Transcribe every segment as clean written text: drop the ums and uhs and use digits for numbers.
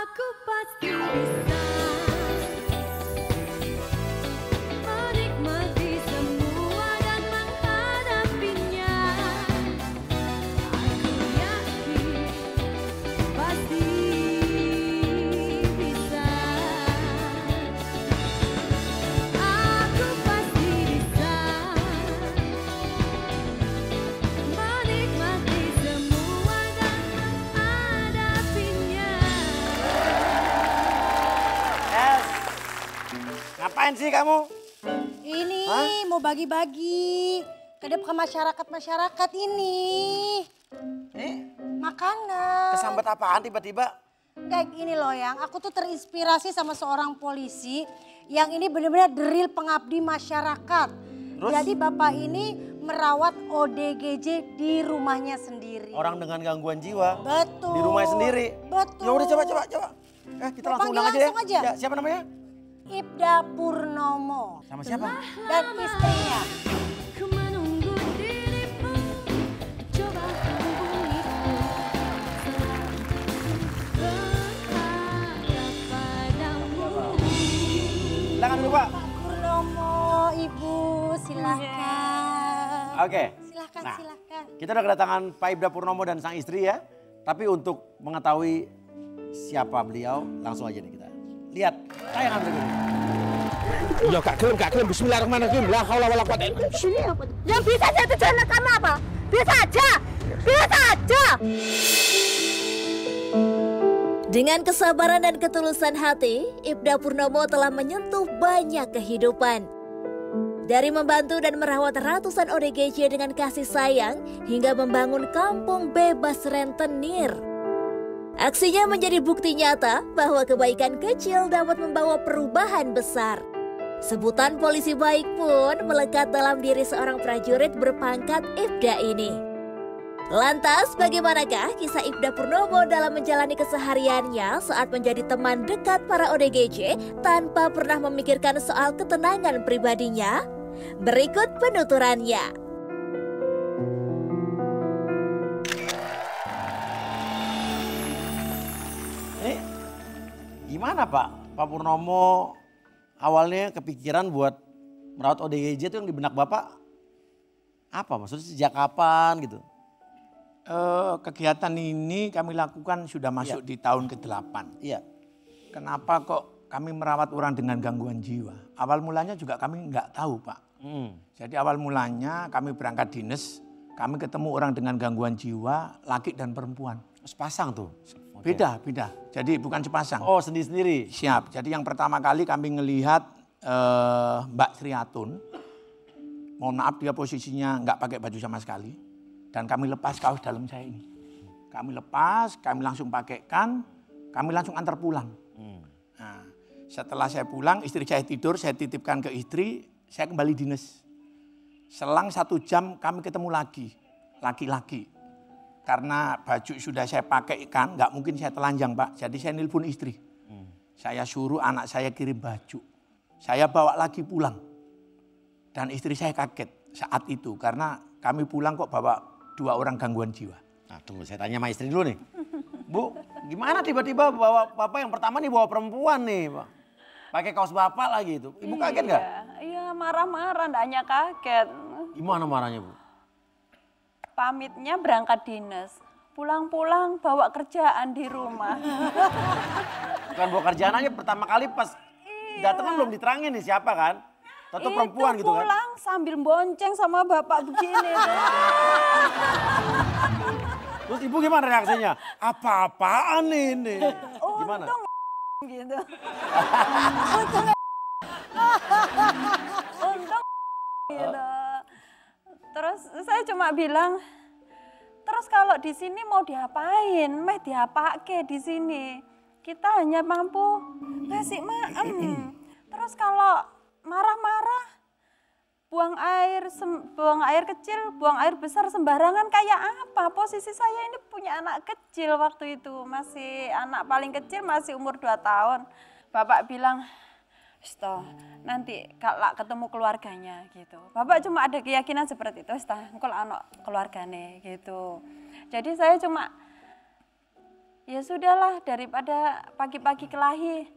Aku pasti bisa menikmati semua dan menghadapinya. Aku yakin pasti bisa. Aku pasti bisa menikmati semua dan menghadapinya. Yes. Ngapain sih kamu? Ini Hah? mau bagi-bagi ke masyarakat-masyarakat ini. Makanan. Kesambet apaan tiba-tiba? Kayak gini loh Yang, aku tuh terinspirasi sama seorang polisi yang ini benar-benar the real pengabdi masyarakat. Terus? Jadi bapak ini merawat ODGJ di rumahnya sendiri. Orang dengan gangguan jiwa. Betul. Di rumahnya sendiri. Betul. Ya udah coba. Kita Mau langsung panggil undang aja ya. langsung aja? Ya, siapa namanya? Ibda Purnomo. Sama siapa? Dan istrinya. Ku menunggu dirimu, coba hubungiku, berharap padamu. Silakan dulu Pak. Purnomo, Ibu, silakan. Oke. Silakan, Nah, silakan. kita udah kedatangan Pak Ibda Purnomo dan sang istri ya. Tapi untuk mengetahui siapa beliau, langsung aja nih kita lihat tayangan berikut ini. Ya gak gelem, bismillahirrahmanirrahim. La haula wala quwata illa billah. Yang bisa jadi tujuan kamu apa? Bisa aja. Dengan kesabaran dan ketulusan hati, Ibda Purnomo telah menyentuh banyak kehidupan. Dari membantu dan merawat ratusan ODGJ dengan kasih sayang, hingga membangun kampung bebas rentenir. Aksinya menjadi bukti nyata bahwa kebaikan kecil dapat membawa perubahan besar. Sebutan polisi baik pun melekat dalam diri seorang prajurit berpangkat Ibda ini. Lantas, bagaimanakah kisah Ibda Purnomo dalam menjalani kesehariannya saat menjadi teman dekat para ODGJ tanpa pernah memikirkan soal ketenangan pribadinya? Berikut penuturannya. Ini gimana Pak Purnomo awalnya kepikiran buat merawat ODGJ itu yang di benak Bapak apa? Maksudnya sejak kapan gitu? Kegiatan ini kami lakukan sudah masuk di tahun ke-8. Iya. Kenapa kok kami merawat orang dengan gangguan jiwa? Awal mulanya juga kami nggak tahu Pak. Jadi awal mulanya kami berangkat dinas, kami ketemu orang dengan gangguan jiwa, laki dan perempuan. Sepasang tuh? Beda. Jadi bukan sepasang. Oh sendiri-sendiri? Siap. Jadi yang pertama kali kami ngelihat Mbak Sriatun. Mohon maaf dia posisinya nggak pakai baju sama sekali. Dan kami lepas kaos dalam saya ini. Kami lepas, kami langsung pakaikan, kami langsung antar pulang. Nah, setelah saya pulang, istri saya tidur, saya titipkan ke istri, saya kembali dinas. Selang 1 jam kami ketemu lagi, laki-laki. Karena baju sudah saya pakaikan, nggak mungkin saya telanjang Pak. Jadi saya nelpon istri. Saya suruh anak saya kirim baju. Saya bawa lagi pulang. Dan istri saya kaget saat itu, karena kami pulang kok bawa 2 orang gangguan jiwa. Nah tunggu saya tanya sama istri dulu nih. Bu gimana tiba-tiba bawa Bapak yang pertama nih bawa perempuan nih Pak. Pakai kaos Bapak lagi itu. Ibu kaget nggak? Iya, marah-marah, enggak hanya kaget. Gimana marahnya Bu? Pamitnya berangkat dinas. Pulang-pulang bawa kerjaan di rumah. Bukan bawa kerjaan aja pertama kali pas datang kan belum diterangin nih siapa kan. Tentu perempuan gitu kan. Pulang sambil bonceng sama bapak begini. Terus ibu gimana reaksinya? Apa-apaan ini? Gimana? Untung gitu. Untung gitu. Terus saya cuma bilang, terus kalau di sini mau diapain? Meh diapake di sini. Kita hanya mampu ngasih maem. Terus kalau marah-marah, buang air kecil, buang air besar sembarangan kayak apa? Posisi saya ini punya anak kecil waktu itu, masih anak paling kecil masih umur 2 tahun. Bapak bilang, "Stoh, nanti kalau ketemu keluarganya gitu." Bapak cuma ada keyakinan seperti itu, "Stoh, kalau anak keluargane gitu." Jadi saya cuma ya sudahlah daripada pagi-pagi kelahi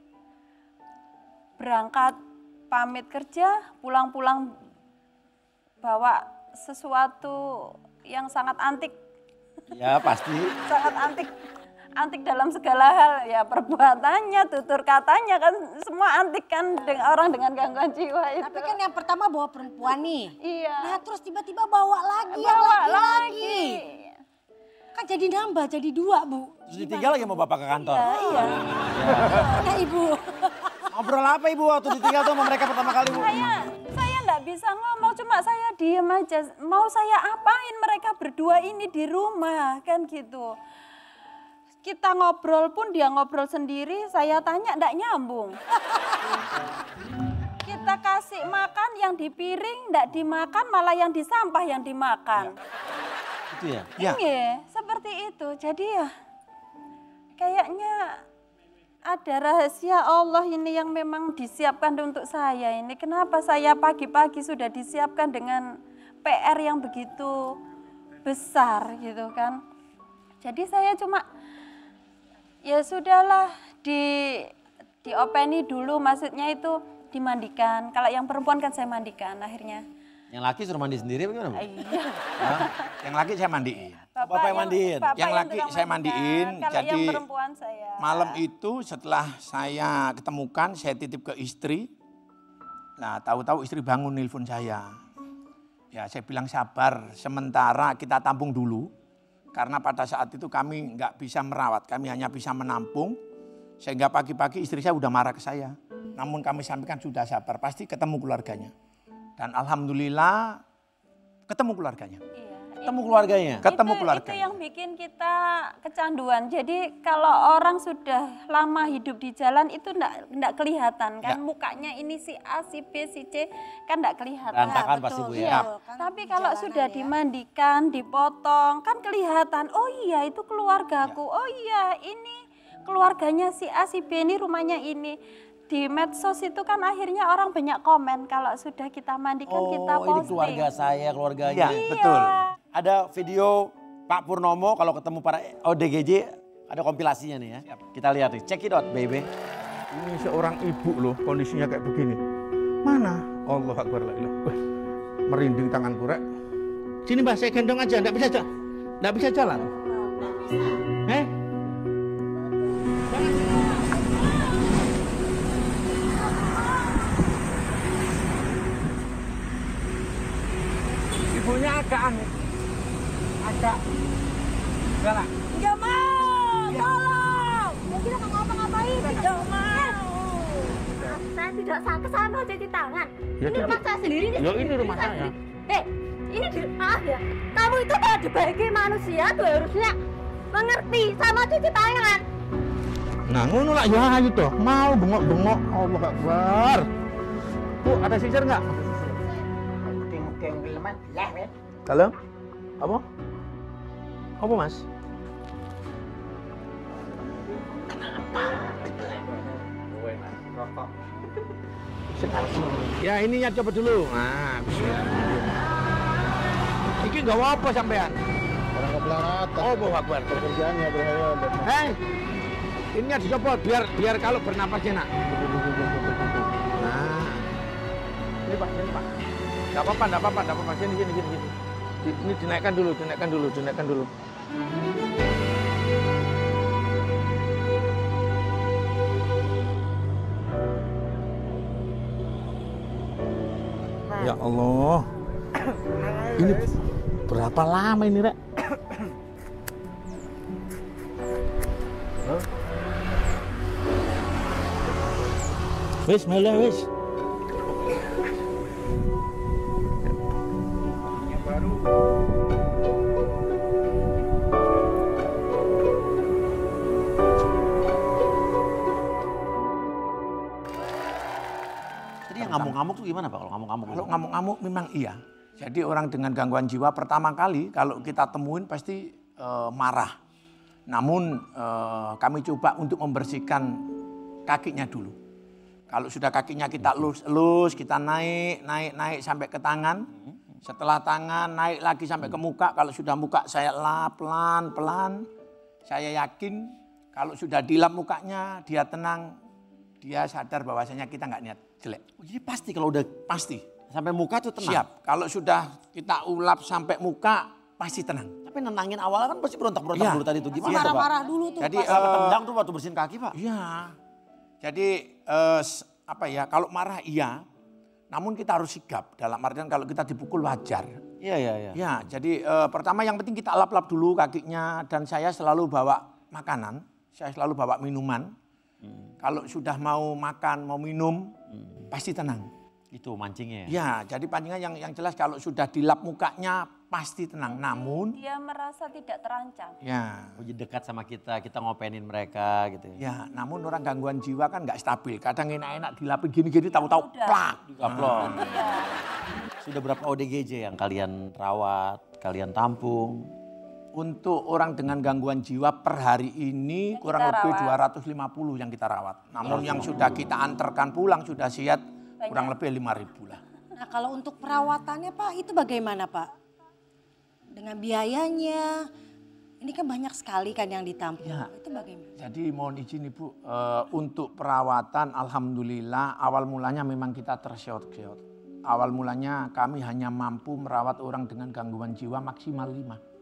berangkat pamit kerja, pulang-pulang bawa sesuatu yang sangat antik. Ya pasti. Sangat antik. Antik dalam segala hal, ya perbuatannya, tutur katanya kan semua antik kan orang dengan gangguan jiwa itu. Tapi kan yang pertama bawa perempuan nih. Iya. Nah terus tiba-tiba bawa lagi yang Bawa laki-laki. Kan jadi nambah, jadi 2 Bu. Terus ditinggal lagi mau bapak ke kantor. Iya. Ya Ibu. Ngobrol apa ibu waktu ditinggal tuh sama mereka pertama kali bu? Saya enggak bisa ngomong, cuma saya diem aja. Mau saya apain mereka berdua ini di rumah, kan gitu. Kita ngobrol pun dia ngobrol sendiri, saya tanya enggak nyambung. Kita kasih makan yang di piring enggak dimakan, malah yang di sampah yang dimakan. Itu ya? Ya. Iya, seperti itu. Jadi ya kayaknya ada rahasia Allah ini yang memang disiapkan untuk saya ini. Kenapa saya pagi-pagi sudah disiapkan dengan PR yang begitu besar gitu kan. Jadi saya cuma ya sudahlah diopeni dulu, maksudnya itu dimandikan. Kalau yang perempuan kan saya mandikan akhirnya. Yang laki suruh mandi sendiri bagaimana bu? Iya. Yang laki saya mandiin. Bapak yang mandiin? Yang laki tukang saya mandikan. mandiin, Kalau jadi yang perempuan saya. Malam itu setelah saya ketemukan, saya titip ke istri. Nah, tahu-tahu istri bangun nelpon saya. Ya, saya bilang sabar, sementara kita tampung dulu. Karena pada saat itu kami nggak bisa merawat, kami hanya bisa menampung. Sehingga pagi-pagi istri saya udah marah ke saya. Namun kami sampaikan sudah sabar, pasti ketemu keluarganya. Dan alhamdulillah ketemu keluarganya. Iya. Ketemu keluarganya? Ketemu Itu keluarganya. yang bikin kita kecanduan. Jadi kalau orang sudah lama hidup di jalan itu enggak kelihatan kan. Ya. Mukanya ini si A, si B, si C kan enggak kelihatan. Berantakan Betul, pasti bu iya. ya? Kan Tapi di kalau jalanan sudah ya. dimandikan, dipotong kan kelihatan. Oh iya itu keluargaku. Oh iya ini keluarganya si A, si B, ini rumahnya ini. Di medsos itu kan akhirnya orang banyak komen kalau sudah kita mandikan kita Oh ini posting. keluarga saya, keluarganya. Iya, betul. Ada video Pak Purnomo kalau ketemu para ODGJ, ada kompilasinya nih ya. Kita lihat nih, check it out baby. Ini seorang ibu loh, kondisinya kayak begini. Mana? Allah Akbar la ilaha. Wah, merinding tanganku rek. Sini mbak, saya gendong aja, nggak bisa jalan. Nggak bisa jalan. Ibunya agak aneh. Agak galak. Nggak mau, tolong. Ya kita nggak ngapa-ngapain, nggak mau. Saya tidak ke sana cuci tangan. Ya, Ini rumah saya sendiri. Ya, ini rumah saya. Ini maaf ya. Kamu itu kalau sebagai manusia tuh harusnya mengerti sama cuci tangan. Nah, ngono lah ya ayo toh. Mau bengok-bengok. Allah Akbar. Bu, ada sisir nggak? Kalau? Apa? Apa mas? Ya ininya coba dulu. Nah, ini nggak apa sampean. Orang kepelaratan. Oh, Allahu Akbar. Pekerjaannya berhayal. Hei, ininya dicopot biar kalau bernapas enak. Nah, ini Pak, ini Pak. Gak apa-apa. Sini. Ini dinaikkan dulu. Ya Allah. Ini berapa lama ini, Rek? Wis, mulai wis. Tadi yang ngamuk-ngamuk tuh gimana Pak kalau ngamuk-ngamuk? Kalau ngamuk-ngamuk memang iya. Jadi orang dengan gangguan jiwa pertama kali kalau kita temuin pasti marah. Namun kami coba untuk membersihkan kakinya dulu. Kalau sudah kakinya kita elus, kita naik sampai ke tangan. Setelah tangan naik lagi sampai ke muka. Kalau sudah muka saya lap pelan-pelan. Saya yakin Kalau sudah dilap mukanya, dia tenang, dia sadar bahwasanya kita nggak niat jelek. Oh, jadi pasti kalau udah Pasti. sampai muka tuh tenang. Siap. Kalau sudah kita ulap sampai muka, pasti tenang. Tapi nenangin awalnya kan pasti berontak-berontak Iya. dulu tadi tuh. Masih Gimana tuh, Pak? marah-marah dulu tuh. Jadi, pas. Sampai tendang tuh waktu bersihin kaki, Pak. Iya. Jadi apa ya? Kalau marah iya, namun kita harus sigap. Dalam artian kalau kita dipukul wajar. Iya, iya, iya. Ya, jadi pertama yang penting kita lap-lap dulu kakinya dan saya selalu bawa makanan, saya selalu bawa minuman. Kalau sudah mau makan, mau minum, pasti tenang. Itu mancingnya ya? Ya, jadi pancingan yang jelas kalau sudah dilap mukanya pasti tenang. Namun, Dia merasa tidak terancam. ya, Oh, jadi dekat sama kita ngopenin mereka gitu ya. ya, namun orang gangguan jiwa kan nggak stabil. Kadang enak-enak dilapin gini-gini, tahu-tahu Udah. plak. Gaplok. Iya. Sudah berapa ODGJ yang kalian rawat, kalian tampung? Untuk orang dengan gangguan jiwa per hari ini Yang kurang kita lebih rawat. 250 yang kita rawat. Namun yang sudah kita antarkan pulang sudah siap kurang lebih 5.000 lah. Nah kalau untuk perawatannya Pak itu bagaimana Pak? Dengan biayanya, ini kan banyak sekali kan yang ditampung. Ya. Itu bagaimana? Jadi mohon izin Ibu, untuk perawatan alhamdulillah awal mulanya memang kita terseot-seot. Awal mulanya kami hanya mampu merawat orang dengan gangguan jiwa maksimal 5.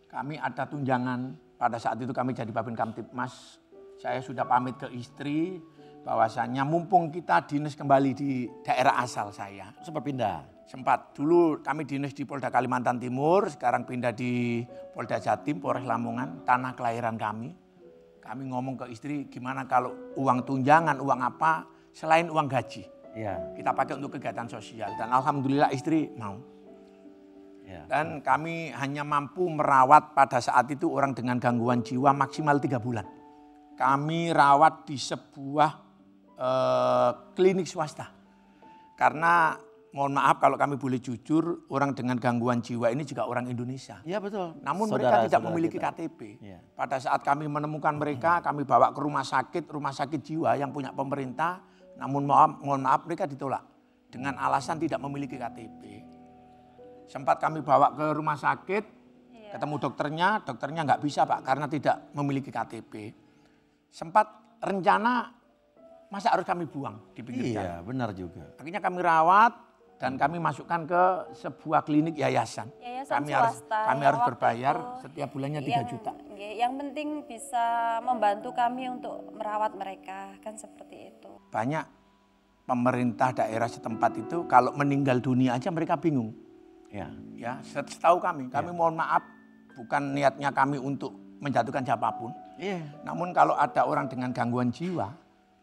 Kami ada tunjangan, pada saat itu kami jadi Babin Kamtibmas. Saya sudah pamit ke istri, bahwasannya mumpung kita dinas kembali di daerah asal saya. Sempat pindah? Sempat, dulu kami dinas di Polda Kalimantan Timur, sekarang pindah di Polda Jatim, Polres Lamongan, tanah kelahiran kami. Kami ngomong ke istri, gimana kalau uang tunjangan, uang apa, selain uang gaji. Iya. Kita pakai untuk kegiatan sosial, dan alhamdulillah istri mau. Ya. Dan kami hanya mampu merawat pada saat itu orang dengan gangguan jiwa maksimal 3 bulan. Kami rawat di sebuah klinik swasta. Karena mohon maaf kalau kami boleh jujur, orang dengan gangguan jiwa ini juga orang Indonesia. Iya betul. Namun mereka tidak memiliki kita. KTP. Iya. Pada saat kami menemukan mereka, kami bawa ke rumah sakit jiwa yang punya pemerintah. Namun mohon maaf mereka ditolak dengan alasan tidak memiliki KTP. Sempat kami bawa ke rumah sakit, ketemu dokternya nggak bisa Pak karena tidak memiliki KTP. Sempat rencana masa harus kami buang di pinggir jalan. Iya benar juga. Akhirnya kami rawat dan kami masukkan ke sebuah klinik yayasan. Yayasan Kami swasta harus yang waktu berbayar itu setiap bulannya 3 yang- juta. Yang penting bisa membantu kami untuk merawat mereka, kan seperti itu. Banyak pemerintah daerah setempat itu kalau meninggal dunia aja mereka bingung. Ya. Ya, setahu kami mohon maaf bukan niatnya kami untuk menjatuhkan siapapun. Iya. Namun kalau ada orang dengan gangguan jiwa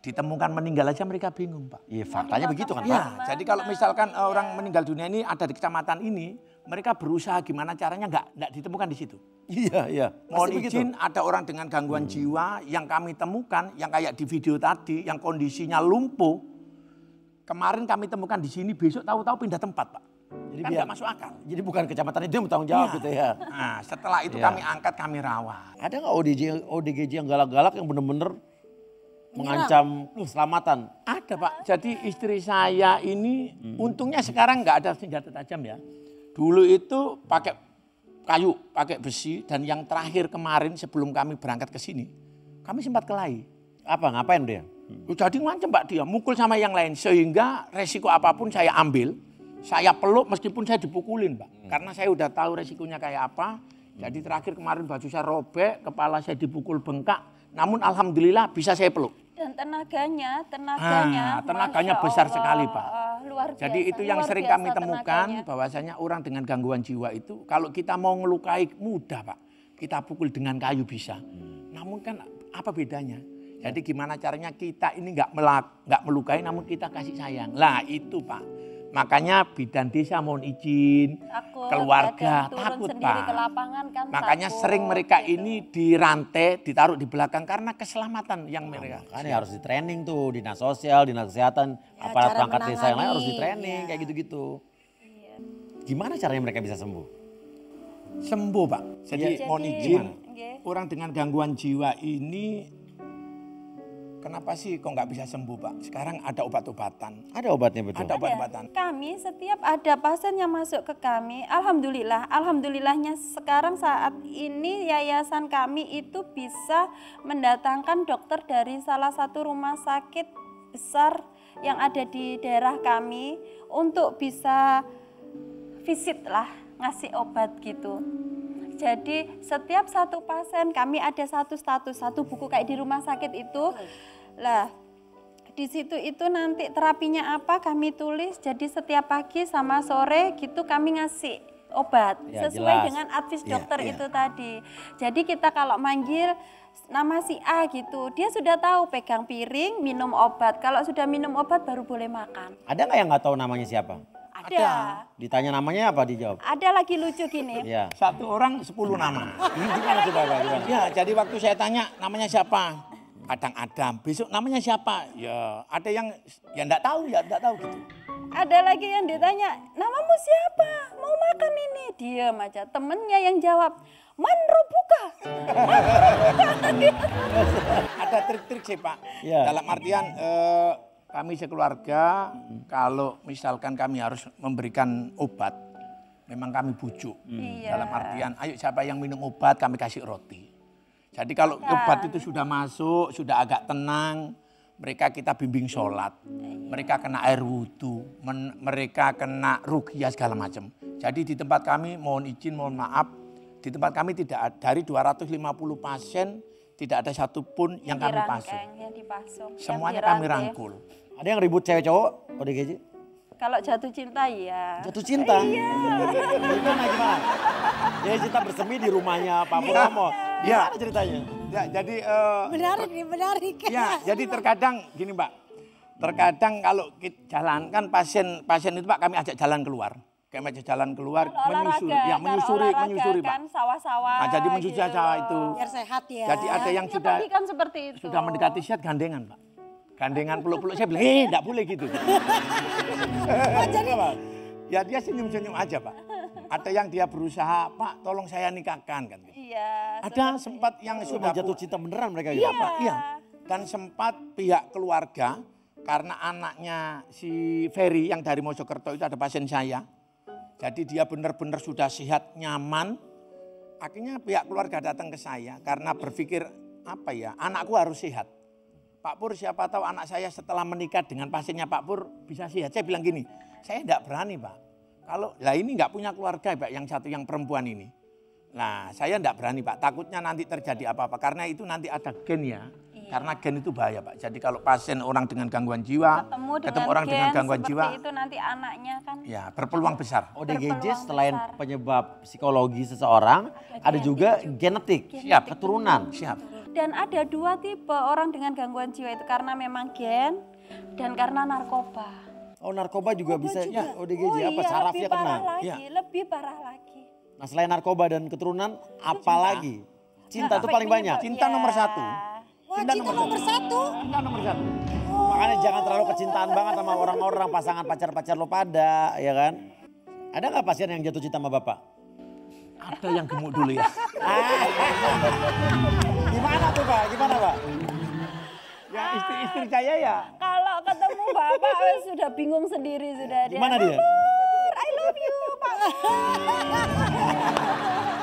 ditemukan meninggal aja mereka bingung Pak. Iya faktanya begitu kan Pak. Ya, jadi kalau misalkan orang meninggal dunia ini ada di kecamatan ini, mereka berusaha gimana caranya nggak ditemukan di situ. Iya, iya. Mohon Pasti begitu. izin ada orang dengan gangguan jiwa yang kami temukan, yang kayak di video tadi, yang kondisinya lumpuh. Kemarin kami temukan di sini, besok tahu-tahu pindah tempat Pak. Jadi Kan biar- nggak masuk akal. Jadi bukan kecamatan itu yang bertanggung jawab Iya. gitu ya. Nah, setelah itu Iya. kami angkat, kami rawat. Ada nggak ODGJ yang galak-galak yang bener-bener mengancam keselamatan? Ada Pak, jadi istri saya ini untungnya sekarang nggak ada senjata tajam ya. Dulu itu pakai kayu, pakai besi, dan yang terakhir kemarin sebelum kami berangkat ke sini, kami sempat kelahi. Apa ngapain dia? Jadi ngancam Pak dia, mukul sama yang lain, sehingga resiko apapun saya ambil, saya peluk meskipun saya dipukulin Pak. Karena saya udah tahu resikonya kayak apa. Jadi terakhir kemarin baju saya robek, kepala saya dipukul bengkak, namun alhamdulillah bisa saya peluk. Dan tenaganya tenaganya Masya besar Allah, sekali Pak. Luar biasa. Jadi itu yang luar sering biasa kami temukan tenaganya. bahwasanya orang dengan gangguan jiwa itu kalau kita mau ngelukai mudah Pak. Kita pukul dengan kayu bisa. Namun kan apa bedanya? Jadi gimana caranya kita ini nggak melukai namun kita kasih sayang. Lah itu Pak. Makanya bidan desa mohon izin, Takut, keluarga kadang turun takut sendiri Pak. ke lapangan kan Makanya takut, sering mereka gitu. ini dirantai, ditaruh di belakang karena keselamatan yang mereka. Kan harus di training tuh, dinas sosial, dinas kesehatan, Ya, aparat cara perangkat desa yang lain harus di menangani, training ya. kayak gitu-gitu. Gimana caranya mereka bisa sembuh? Sembuh Pak. Jadi Jadi, mohon izin, nggih. orang dengan gangguan jiwa ini kenapa sih kok nggak bisa sembuh Pak? Sekarang ada obat-obatan. Ada obatnya betul? Ada obat-obatan. Kami setiap ada pasien yang masuk ke kami, alhamdulillahnya sekarang saat ini yayasan kami itu bisa mendatangkan dokter dari salah satu rumah sakit besar yang ada di daerah kami untuk bisa visit lah, ngasih obat gitu. Jadi setiap satu pasien kami ada satu status, satu buku kayak di rumah sakit itu. Lah, di situ itu nanti terapinya apa kami tulis. Jadi setiap pagi sama sore gitu kami ngasih obat Ya, sesuai jelas. dengan advis Iya, dokter iya. itu tadi. Jadi kita kalau manggil nama si A gitu, dia sudah tahu pegang piring, minum obat. Kalau sudah minum obat baru boleh makan. Ada nggak yang nggak tahu namanya siapa? Ada. Ditanya namanya apa dijawab? Ada lagi lucu gini. Iya. Satu orang 10 nama. Ini gimana coba Pak? Gimana? Ya, jadi waktu saya tanya namanya siapa? Kadang Adam, besok namanya siapa? Ya, ada yang ya enggak tahu gitu. Ada lagi yang ditanya, namamu siapa? Mau makan ini? Diam aja. Temennya yang jawab, Manrobuka. Ada trik-trik sih Pak. Ya. Dalam artian kami sekeluarga kalau misalkan kami harus memberikan obat, memang kami bujuk. Iya. Dalam artian, ayo siapa yang minum obat kami kasih roti. Jadi kalau obat itu sudah masuk, sudah agak tenang, mereka kita bimbing sholat. Mereka kena air wudhu, mereka kena ruqyah segala macam. Jadi di tempat kami, mohon izin, mohon maaf, di tempat kami tidak dari 250 pasien, tidak ada satupun yang kami pasung. Yang dipasung. Semuanya yang kami dirantai. rangkul. Ada yang ribut cewek cowok ODGJ? Kalau jatuh cinta ya. Jatuh cinta? Iya. Gimana? Jadi cinta bersemi di rumahnya Pak Purnomo. Iya. Gimana ceritanya? Ya, jadi Menarik. ya, jadi terkadang gini Mbak. Terkadang kalau kita jalankan pasien itu Pak kami ajak jalan keluar. Kami ajak jalan keluar menyusuri Pak. Kan sawah-sawah. Nah, jadi menyusuri sawah itu. Biar sehat ya. Jadi ada yang Ya, sudah tadi kan seperti itu. sudah mendekati siat gandengan Pak. Gandengan peluk-peluk saya bilang, enggak boleh gitu. Jadi Ya dia senyum-senyum aja Pak. Ada yang dia berusaha, Pak tolong saya nikahkan kan. Iya. Ada sempat yang sudah Jatuh cinta beneran mereka gitu? Iya Pak, iya. Dan sempat pihak keluarga, karena anaknya si Ferry yang dari Mojokerto itu ada pasien saya. Jadi dia benar-benar sudah sehat, nyaman. Akhirnya pihak keluarga datang ke saya karena berpikir, apa ya, anakku harus sehat. Pak Pur siapa tahu anak saya setelah menikah dengan pasiennya Pak Pur bisa sehat. Saya bilang gini, saya enggak berani Pak. Kalau lah ini enggak punya keluarga Pak, yang satu yang perempuan ini. Nah saya enggak berani Pak, takutnya nanti terjadi apa-apa. Karena itu nanti ada gen ya. Karena gen itu bahaya Pak. Jadi kalau pasien orang dengan gangguan jiwa, ketemu orang dengan gangguan jiwa. Itu nanti anaknya kan. Ya berpeluang besar. ODGJ selain penyebab psikologi seseorang, ada juga genetik, Siap. keturunan. Siap. Dan ada dua tipe orang dengan gangguan jiwa itu karena memang gen dan karena narkoba. Oh narkoba juga bisa ya ODGJ Oh apa iya, sarafnya lebih parah kena. lagi, Iya. lebih parah lagi. Nah selain narkoba dan keturunan apa lagi? Cinta itu paling banyak. Cinta nomor satu. wah cinta nomor satu. Cinta nomor satu. Makanya jangan terlalu kecintaan banget sama orang-orang pasangan pacar-pacar lo pada, ya kan? Ada nggak pasien yang jatuh cinta sama bapak? Ada yang gemuk dulu ya. Gimana tuh Pak? Gimana Pak? Ya istri saya ya. Kalau ketemu bapak sudah bingung sendiri sudah dia. Gimana dia? I love you, Pak.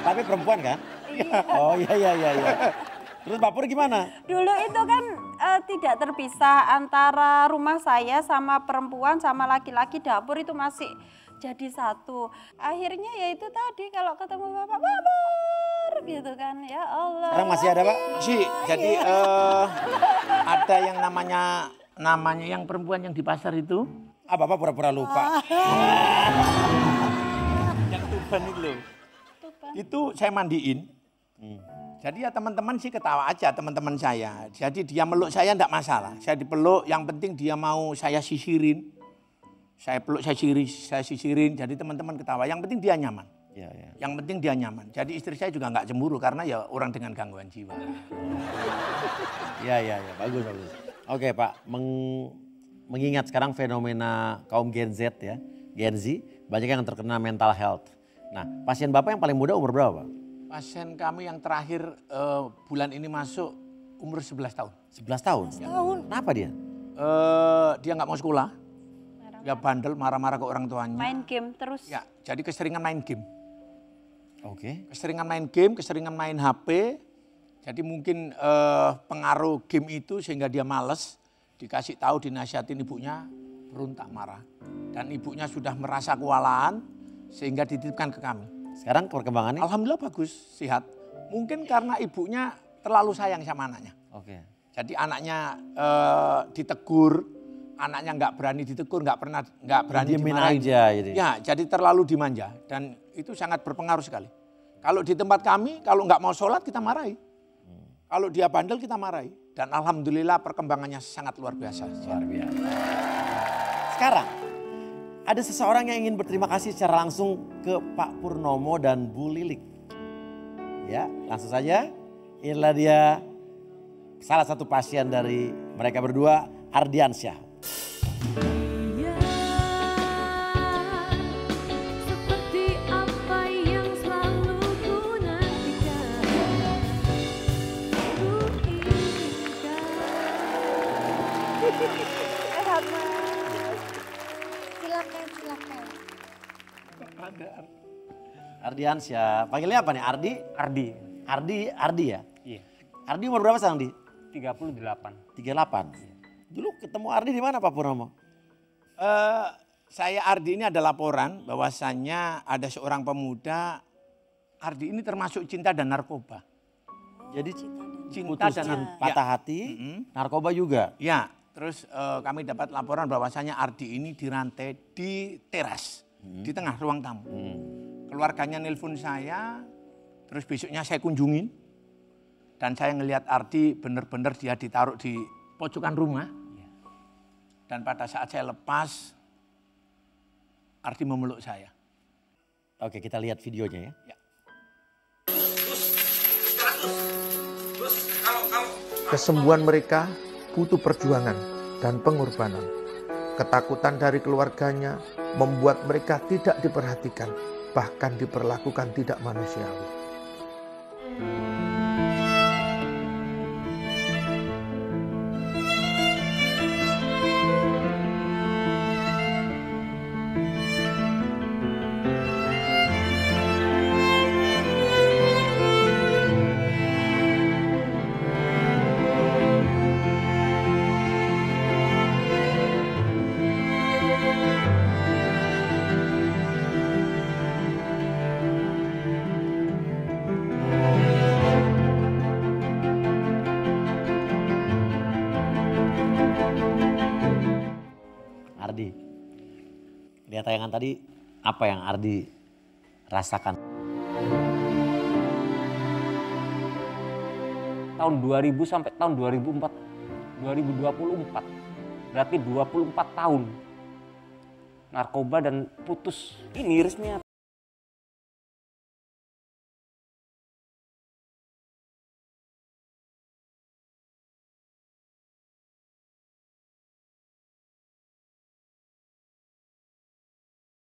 Tapi perempuan kan? Oh iya. Terus Pak Pur gimana? Dulu itu kan tidak terpisah antara rumah saya sama perempuan sama laki-laki, dapur itu masih jadi satu. Akhirnya ya itu tadi kalau ketemu bapak gitu kan, ya Allah. Sekarang masih ada Pak? Si, jadi ada yang namanya yang perempuan yang di pasar itu. Ah Bapak pura-pura lupa. Yang Tuban itu loh. Itu saya mandiin. Jadi ya teman-teman sih ketawa aja teman-teman saya. Jadi dia meluk saya enggak masalah. Saya dipeluk, yang penting dia mau saya sisirin. Saya peluk, saya sisirin. Jadi teman-teman ketawa. Yang penting dia nyaman. Iya. Yang penting dia nyaman. Jadi istri saya juga enggak cemburu karena ya orang dengan gangguan jiwa. Iya. Bagus. Oke Pak, mengingat sekarang fenomena kaum Gen Z ya. Gen Z, banyak yang terkena mental health. Nah, pasien Bapak yang paling muda umur berapa Pak? Pasien kami yang terakhir bulan ini masuk umur 11 tahun. 11 tahun? Tahun. Kenapa dia? Dia nggak mau sekolah. Dia bandel, marah-marah ke orang tuanya. Main game terus. Ya, jadi keseringan main game. Oke. Keseringan main game, keseringan main HP. Jadi mungkin pengaruh game itu sehingga dia males. Dikasih tahu, dinasihatin ibunya, berontak marah. Dan ibunya sudah merasa kewalahan sehingga dititipkan ke kami. Sekarang perkembangannya? Alhamdulillah bagus, sehat. Mungkin karena ibunya terlalu sayang sama anaknya. Oke. Jadi anaknya ditegur, anaknya nggak berani ditegur, nggak berani Diemin dimarahin. aja gitu. Ya, jadi terlalu dimanja dan itu sangat berpengaruh sekali. Kalau di tempat kami, kalau nggak mau sholat kita marahi. Kalau dia bandel kita marahi. Dan alhamdulillah perkembangannya sangat luar biasa. Luar biasa. Sekarang, ada seseorang yang ingin berterima kasih secara langsung ke Pak Purnomo dan Bu Lilik. Ya, langsung saja. Inilah dia salah satu pasien dari mereka berdua, Ardiansyah. Silakan. Ardiansyah, panggilnya apa nih? Ardi? Ardi ya? Iya. Ardi umur berapa sekarang, Di? 38. 38. Dulu ketemu Ardi di mana Pak Purnomo? Saya Ardi ini ada laporan bahwasannya ada seorang pemuda, Ardi ini termasuk cinta dan narkoba. Jadi Cinta putus dan patah hati, narkoba juga. Ya, terus kami dapat laporan bahwasannya Ardi ini dirantai di teras, di tengah ruang tamu. Keluarganya nelpon saya, terus besoknya saya kunjungin. Dan saya ngelihat Ardi benar-benar dia ditaruh di pojokan rumah. Dan pada saat saya lepas, Ardi memeluk saya. Oke, kita lihat videonya ya. Kesembuhan mereka butuh perjuangan dan pengorbanan. Ketakutan dari keluarganya membuat mereka tidak diperhatikan, bahkan diperlakukan tidak manusiawi. Ardi, lihat tayangan tadi, apa yang Ardi rasakan? Tahun 2000 sampai tahun 2024. Berarti 24 tahun. Narkoba dan putus. Ini resmi